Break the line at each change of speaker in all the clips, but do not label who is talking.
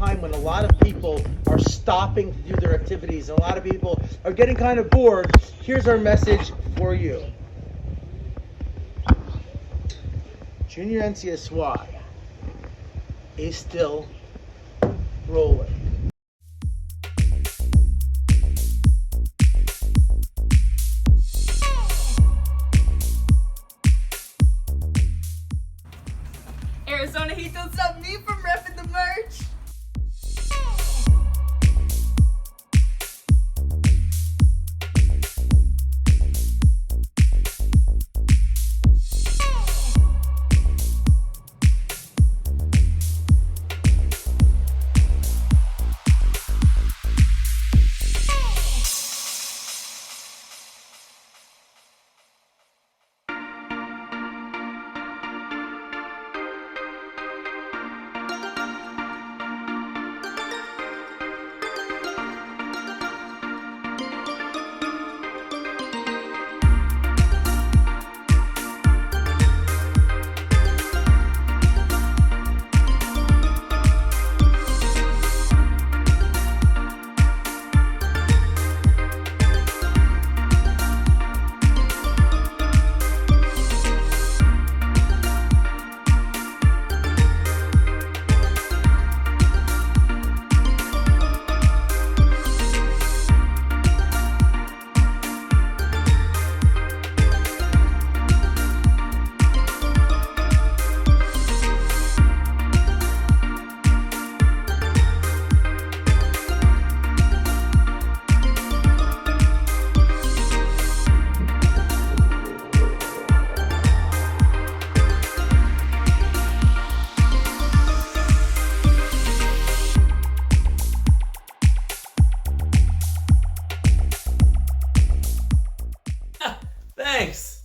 time when a lot of people are stopping to do their activities and a lot of people are getting kind of bored. Here's our message for you. Junior NCSY is still rolling.
Arizona Heat don't stop me from repping the merch.
Thanks!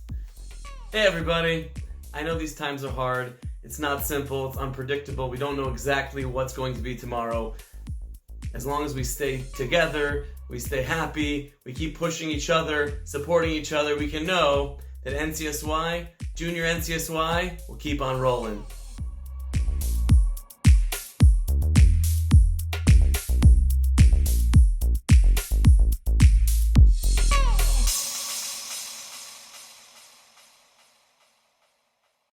Hey everybody, I know these times are hard. It's not simple, it's unpredictable. We don't know exactly what's going to be tomorrow. As long as we stay together, we stay happy, we keep pushing each other, supporting each other, we can know that NCSY, Junior NCSY, will keep on rolling.